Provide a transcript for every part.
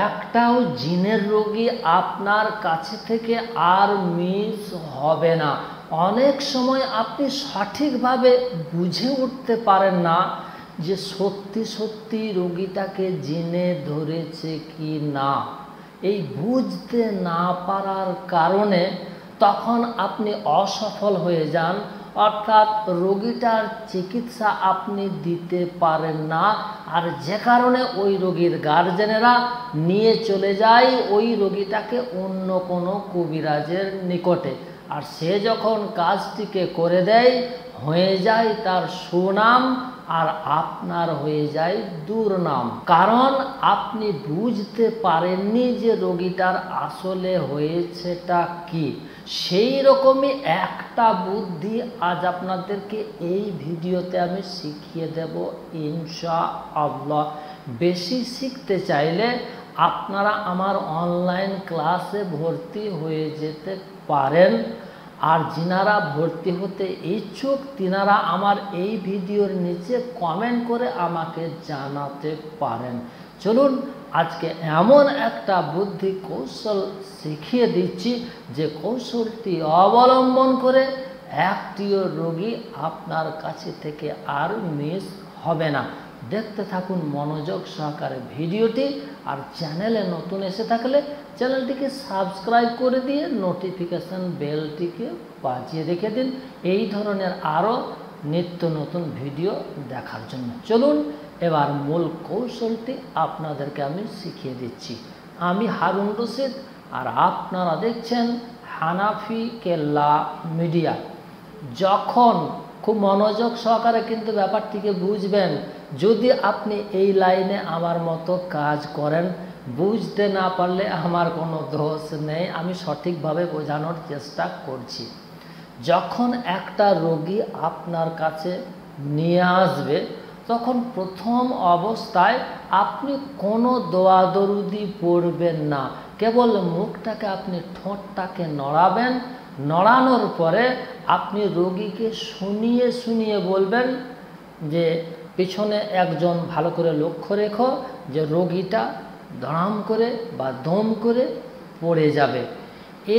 একটাও জিনের রোগী আপনার কাছে থেকে আর মিস হবে না। অনেক সময় আপনি সঠিকভাবে বুঝে উঠতে পারেন না যে সত্যি সত্যি রোগীটাকে জিনে ধরেছে কি না। এই বুঝতে না পারার কারণে তখন আপনি অসফল হয়ে যান, অর্থাৎ রোগীটার চিকিৎসা আপনি দিতে পারেন না। আর যে কারণে ওই রোগীর গার্জেনেরা নিয়ে চলে যায় ওই রোগীটাকে অন্য কোনো কবিরাজের নিকটে। আর সে যখন কাজটিকে করে দেয় হয়ে যায় তার সুনাম, আর আপনার হয়ে যায় দুর্নাম। কারণ আপনি বুঝতে পারেননি যে রোগীটার আসলে হয়েছেটা কি। সেই রকমই একটা বুদ্ধি আজ আপনাদেরকে এই ভিডিওতে আমি শিখিয়ে দেব ইনশাআল্লাহ। বেশি শিখতে চাইলে আপনারা আমার অনলাইন ক্লাসে ভর্তি হয়ে যেতে পারেন। আর যিনারা ভর্তি হতে ইচ্ছুক তিনারা আমার এই ভিডিওর নিচে কমেন্ট করে আমাকে জানাতে পারেন। চলুন আজকে এমন একটা বুদ্ধি কৌশল শিখিয়ে দিচ্ছি যে কৌশলটি অবলম্বন করে একটিও রোগী আপনার কাছে থেকে আর মিস হবে না। দেখতে থাকুন মনোযোগ সহকারে ভিডিওটি। আর চ্যানেলে নতুন এসে থাকলে চ্যানেলটিকে সাবস্ক্রাইব করে দিয়ে নোটিফিকেশান বেলটিকে বাজিয়ে রেখে দিন এই ধরনের আরও নিত্য নতুন ভিডিও দেখার জন্য। চলুন এবার মূল কৌশলটি আপনাদেরকে আমি শিখিয়ে দিচ্ছি। আমি হারুন রশিদ আর আপনারা দেখছেন হানাফি কেল্লা মিডিয়া। যখন খুব মনোযোগ সহকারে কিন্তু ব্যাপারটিকে বুঝবেন, যদি আপনি এই লাইনে আমার মতো কাজ করেন, বুঝতে না পারলে আমার কোনো দোষ নেই, আমি সঠিকভাবে বোঝানোর চেষ্টা করছি। যখন একটা রোগী আপনার কাছে নিয়ে আসবে তখন প্রথম অবস্থায় আপনি কোনো দোয়া দরুদি পড়বেন না, কেবল মুখটাকে আপনি ঠোঁটটাকে নড়াবেন। নড়ানোর পরে আপনি রোগীকে শুনিয়ে শুনিয়ে বলবেন যে পিছনে একজন ভালো করে লক্ষ্য রেখো যে রোগীটা ধড়াম করে বা দম করে পড়ে যাবে।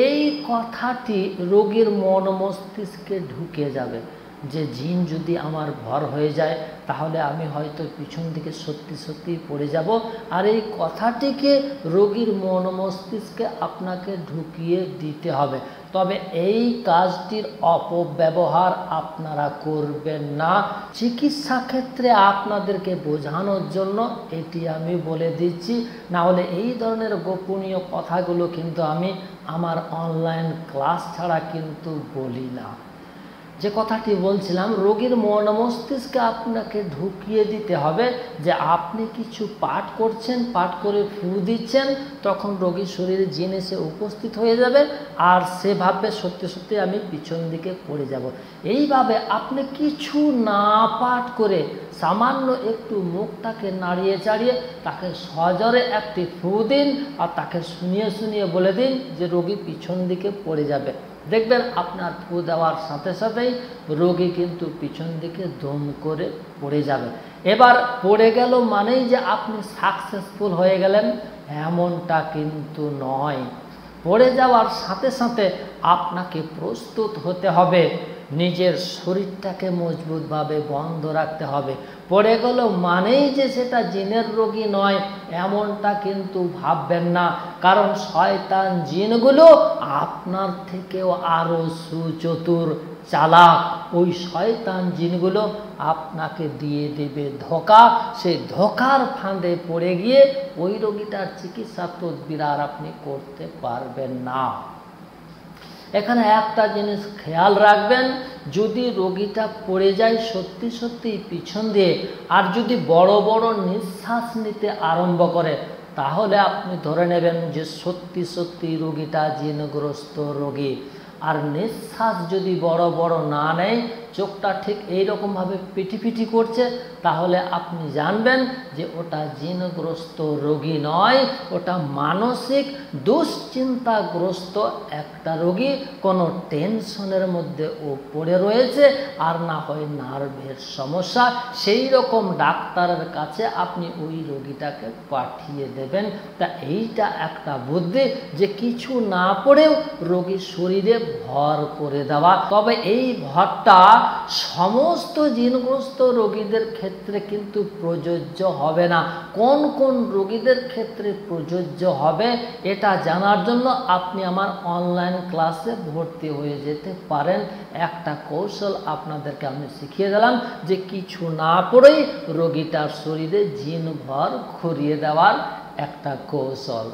এই কথাটি রোগীর মন মস্তিষ্কে ঢুকে যাবে যে জিন যদি আমার ভর হয়ে যায় তাহলে আমি হয়তো পিছন দিকে সত্যি সত্যি পড়ে যাব। আর এই কথাটিকে রোগীর মন মস্তিষ্কে আপনাকে ঢুকিয়ে দিতে হবে। তবে এই কাজটির অপব্যবহার আপনারা করবেন না। চিকিৎসা ক্ষেত্রে আপনাদেরকে বোঝানোর জন্য এটি আমি বলে দিচ্ছি, না হলে এই ধরনের গোপনীয় কথাগুলো কিন্তু আমি আমার অনলাইন ক্লাস ছাড়া কিন্তু বলি না। যে কথাটি বলছিলাম, রোগীর মন মস্তিষ্কে আপনাকে ঢুকিয়ে দিতে হবে যে আপনি কিছু পাঠ করছেন, পাঠ করে ফু দিচ্ছেন, তখন রোগীর শরীরে জিন এসে উপস্থিত হয়ে যাবে আর সে ভাববে সত্যি সত্যি আমি পিছন দিকে পড়ে যাব। এইভাবে আপনি কিছু না পাঠ করে সামান্য একটু মুখটাকে নাড়িয়ে চাড়িয়ে তাকে সজোরে একটি ফু দিন আর তাকে শুনিয়ে শুনিয়ে বলে দিন যে রোগী পিছন দিকে পড়ে যাবে। দেখবেন আপনার ফু দেওয়ার সাথে সাথেই রোগী কিন্তু পিছন দিকে দম করে পড়ে যাবে। এবার পড়ে গেল মানেই যে আপনি সাকসেসফুল হয়ে গেলেন এমনটা কিন্তু নয়। পড়ে যাওয়ার সাথে সাথে আপনাকে প্রস্তুত হতে হবে, নিজের শরীরটাকে মজবুতভাবে বন্ধ রাখতে হবে। পড়ে গেল মানেই যে সেটা জিনের রোগী নয় এমনটা কিন্তু ভাববেন না, কারণ শয়তান জিনগুলো আপনার থেকেও আরও সুচতুর চালাক। ওই শয়তান জিনগুলো আপনাকে দিয়ে দেবে ধোঁকা, সেই ধোঁকার ফাঁদে পড়ে গিয়ে ওই রোগীটার চিকিৎসা তদবির আর আপনি করতে পারবেন না। এখানে একটা জিনিস খেয়াল রাখবেন, যদি রোগীটা পড়ে যায় সত্যি সত্যি পিছন দিয়ে আর যদি বড় বড় নিঃশ্বাস নিতে আরম্ভ করে তাহলে আপনি ধরে নেবেন যে সত্যি সত্যি রোগীটা জিনগ্রস্ত রোগী। আর নিঃশ্বাস যদি বড় বড় না নেয়, চোখটা ঠিক এইরকমভাবে পিটিপিটি করছে, তাহলে আপনি জানবেন যে ওটা জিনগ্রস্ত রোগী নয়, ওটা মানসিক দুশ্চিন্তাগ্রস্ত একটা রোগী। কোনো টেনশনের মধ্যে ও পড়ে রয়েছে, আর না হয় নার্ভের সমস্যা। সেই রকম ডাক্তারের কাছে আপনি ওই রোগীটাকে পাঠিয়ে দেবেন। তা এইটা একটা বুদ্ধি যে কিছু না পড়েও রোগীর শরীরে ভর করে দেওয়া। তবে এই ভরটা সমস্ত জিনগ্রস্ত রোগীদের ক্ষেত্রে কিন্তু প্রযোজ্য হবে না। কোন কোন রোগীদের ক্ষেত্রে প্রযোজ্য হবে এটা জানার জন্য আপনি আমার অনলাইন ক্লাসে ভর্তি হয়ে যেতে পারেন। একটা কৌশল আপনাদেরকে আমি শিখিয়ে দিলাম যে কিছু না পড়েই রোগীটার শরীরে জিন ভর ঘুরিয়ে দেওয়ার একটা কৌশল।